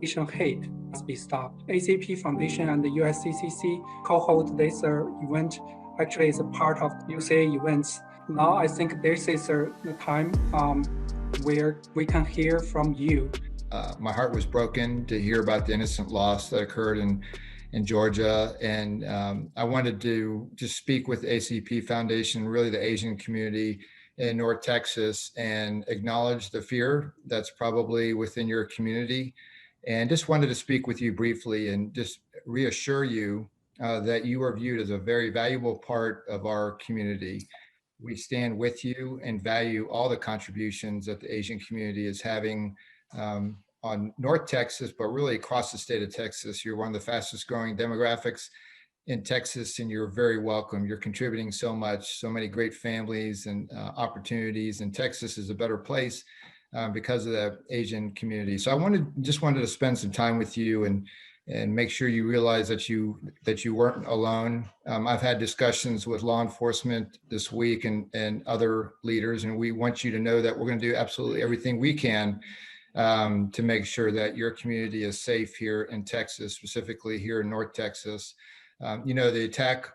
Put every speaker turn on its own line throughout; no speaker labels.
Asian hate must be stopped. ACP Foundation and the USCCC co-hold this event. Actually, it's a part of UCA events. Now, I think this is the time where we can hear from you.
My heart was broken to hear about the innocent loss that occurred in Georgia. And I wanted to just speak with the ACP Foundation, really the Asian community in North Texas, and acknowledge the fear that's probably within your community. And just wanted to speak with you briefly and just reassure you that you are viewed as a very valuable part of our community. We stand with you and value all the contributions that the Asian community is having on North Texas, but really across the state of Texas. You're one of the fastest growing demographics in Texas, and you're very welcome. You're contributing so much, so many great families and opportunities, and Texas is a better place because of the Asian community. So I just wanted to spend some time with you and make sure you realize that you weren't alone. I've had discussions with law enforcement this week and other leaders, and we want you to know that we're going to do absolutely everything we can to make sure that your community is safe here in Texas, specifically here in North Texas. The attack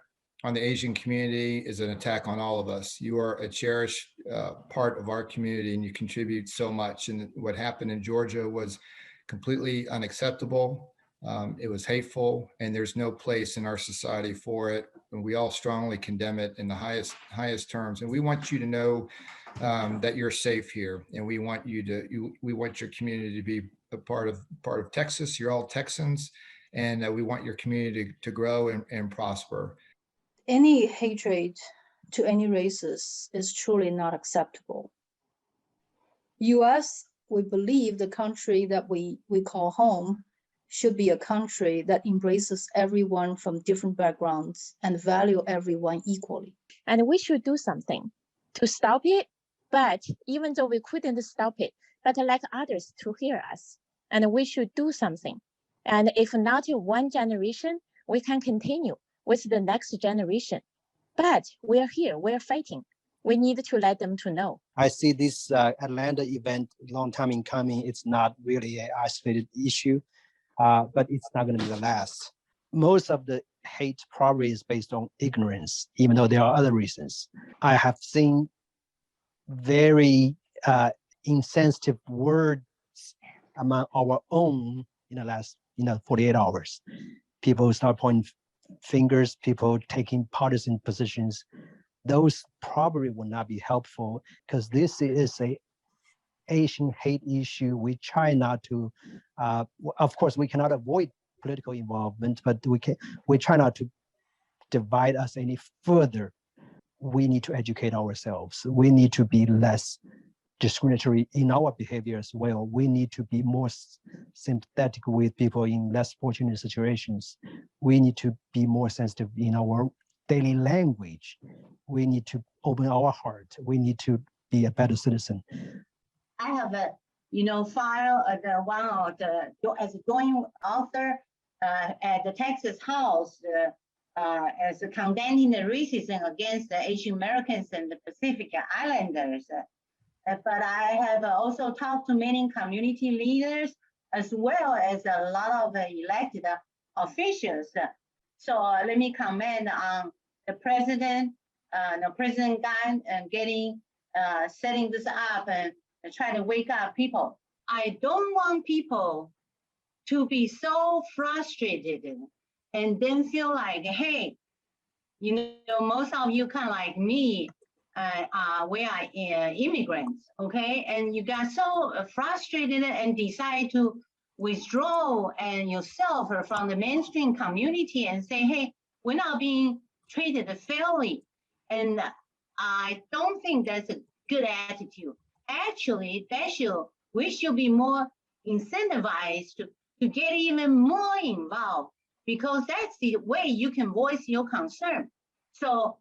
on the Asian community is an attack on all of us. You are a cherished part of our community, and you contribute so much. And what happened in Georgia was completely unacceptable. It was hateful, and there's no place in our society for it. And we all strongly condemn it in the highest terms. And we want you to know that you're safe here, and we want we want your community to be a part of Texas. You're all Texans, and we want your community to grow and prosper.
Any hatred to any races is truly not acceptable. U.S., we believe the country that we call home should be a country that embraces everyone from different backgrounds and value everyone equally.
And we should do something to stop it. But even though we couldn't stop it, but like others to hear us, and we should do something. And if not in one generation, we can continue with the next generation. But we're here, we're fighting. We need to let them to know.
I see this Atlanta event long time in coming. It's not really an isolated issue, but it's not going to be the last. Most of the hate probably is based on ignorance, even though there are other reasons. I have seen very insensitive words among our own in the last 48 hours. People start pointing fingers, people taking partisan positions. Those probably will not be helpful, because this is a Asian hate issue. We try not to, of course, we cannot avoid political involvement, but we try not to divide us any further. We need to educate ourselves. We need to be less discriminatory in our behavior as well. We need to be more sympathetic with people in less fortunate situations. We need to be more sensitive in our daily language. We need to open our heart. We need to be a better citizen.
I have filed one of the as a joint author at the Texas House as condemning the racism against the Asian Americans and the Pacific Islanders. But I have also talked to many community leaders as well as a lot of elected officials. So let me comment on the president, President Gan, and setting this up and trying to wake up people. I don't want people to be so frustrated and then feel like, hey, most of you kind of like me, we are immigrants, okay? And you got so frustrated and decide to withdraw and yourself from the mainstream community and say, hey, we're not being treated fairly. And I don't think that's a good attitude. Actually, we should be more incentivized to get even more involved, because that's the way you can voice your concern. So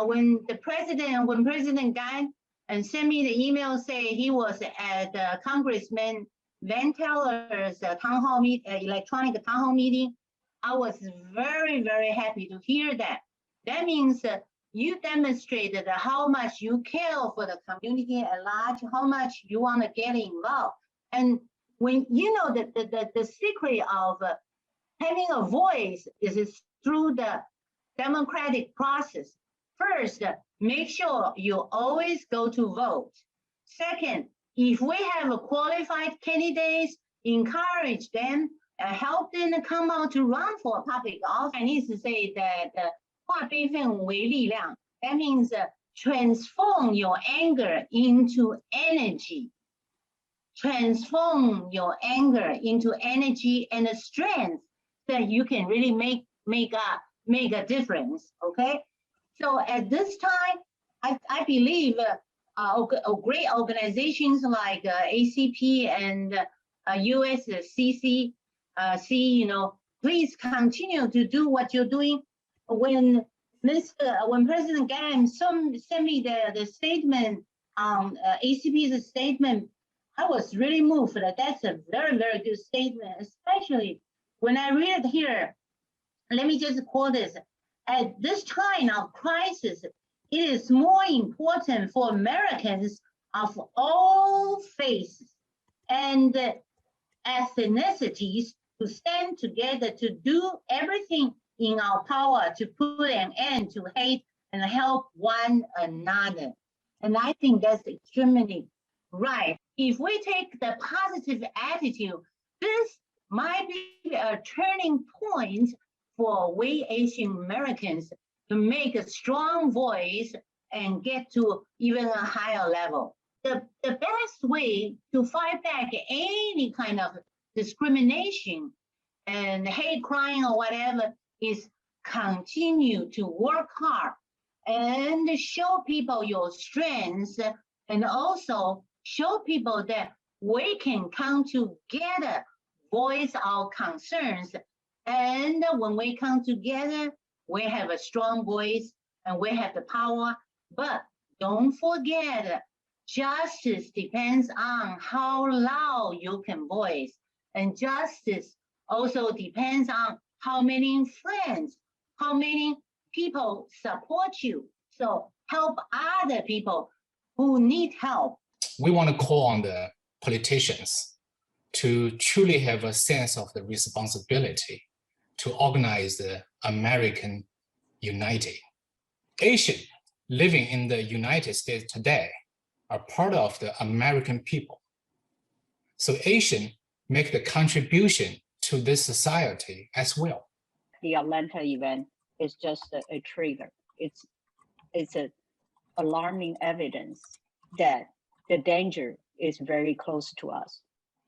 when President Gan sent me the email say he was at Congressman Van Teller's electronic town hall meeting, I was very, very happy to hear that. That means you demonstrated how much you care for the community at large, how much you want to get involved. And when you know that the secret of having a voice is through the democratic process. First, make sure you always go to vote. Second, if we have qualified candidates, encourage them, help them come out to run for public office. I need to say that 化悲愤为力量. That means transform your anger into energy. Transform your anger into energy and a strength that you can really make a difference. Okay. So at this time, I believe great organizations like ACP and USCCC, please continue to do what you're doing. When President Gam sent me the statement, ACP's statement, I was really moved. That's a very, very good statement, especially when I read it here. Let me just quote this. At this time of crisis, it is more important for Americans of all faiths and ethnicities to stand together to do everything in our power to put an end to hate and help one another. And I think that's extremely right. If we take the positive attitude, this might be a turning point for we Asian Americans to make a strong voice and get to even a higher level. The best way to fight back any kind of discrimination and hate crime or whatever is continue to work hard and show people your strengths, and also show people that we can come together, voice our concerns. And when we come together, we have a strong voice and we have the power. But don't forget, justice depends on how loud you can voice. And justice also depends on how many friends, how many people support you. So help other people who need help.
We want to call on the politicians to truly have a sense of the responsibility to organize the American unity. Asians living in the United States today are part of the American people. So Asians make the contribution to this society as well.
The Atlanta event is just a trigger. It's an alarming evidence that the danger is very close to us.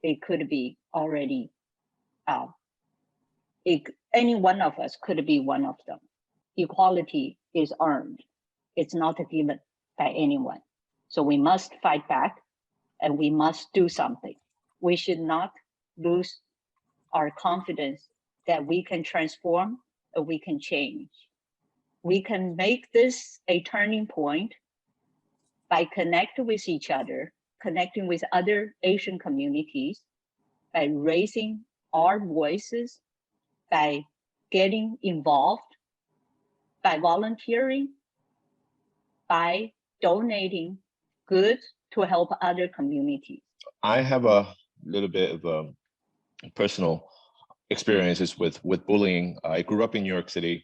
It could be already out. Any one of us could be one of them. Equality is earned. It's not given by anyone. So we must fight back and we must do something. We should not lose our confidence that we can transform or we can change. We can make this a turning point by connecting with each other, connecting with other Asian communities, by raising our voices, by getting involved, by volunteering, by donating goods to help other communities.
I have a little bit of personal experiences with bullying. I grew up in New York City.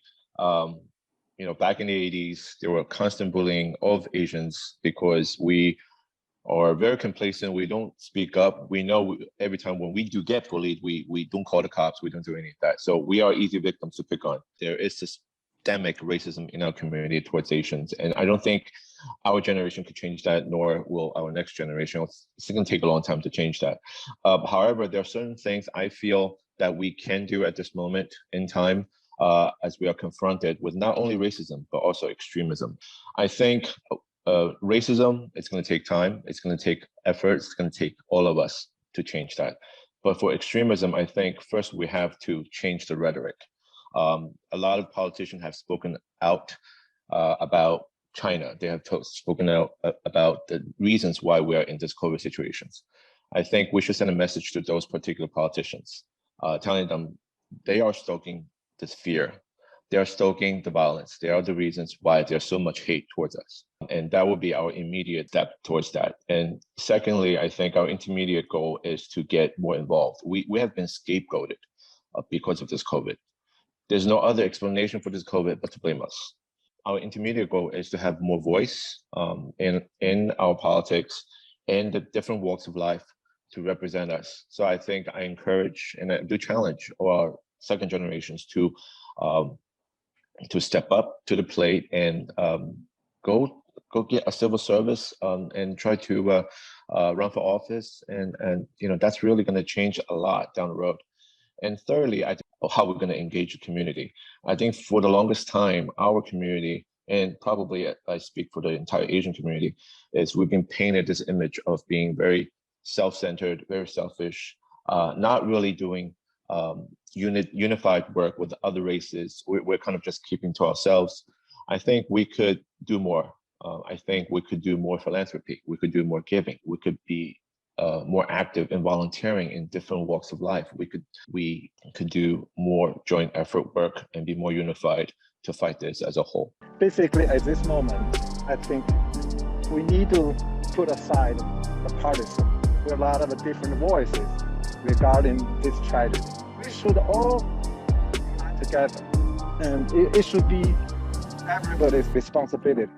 Back in the 80s, there were constant bullying of Asians because we are very complacent. We don't speak up. We know every time when we do get bullied, we don't call the cops. We don't do any of that. So we are easy victims to pick on. There is systemic racism in our community towards Asians. And I don't think our generation could change that, nor will our next generation. It's going to take a long time to change that. However, there are certain things I feel that we can do at this moment in time as we are confronted with not only racism, but also extremism. I think racism, it's going to take time. It's going to take effort. It's going to take all of us to change that. But for extremism, I think first we have to change the rhetoric. A lot of politicians have spoken out about China. They have spoken out about the reasons why we are in this COVID situations. I think we should send a message to those particular politicians, telling them they are stoking this fear. they are stoking the violence. They are the reasons why there's so much hate towards us. And that would be our immediate step towards that. And secondly, I think our intermediate goal is to get more involved. We have been scapegoated because of this COVID. There's no other explanation for this COVID but to blame us. Our intermediate goal is to have more voice in our politics and the different walks of life to represent us. So I think I encourage and I do challenge our second generations to step up to the plate and go get a civil service and try to run for office. And that's really going to change a lot down the road. And thirdly, I think how we're going to engage the community. I think for the longest time, our community, and probably I speak for the entire Asian community, is we've been painted this image of being very self-centered, very selfish, not really doing unified work with other races. We're kind of just keeping to ourselves. I think we could do more. I think we could do more philanthropy. We could do more giving. We could be more active in volunteering in different walks of life. We could do more joint effort work and be more unified to fight this as a whole.
Basically, at this moment, I think we need to put aside the partisan. There are a lot of different voices regarding this tragedy. We should all come together, and it should be everybody's responsibility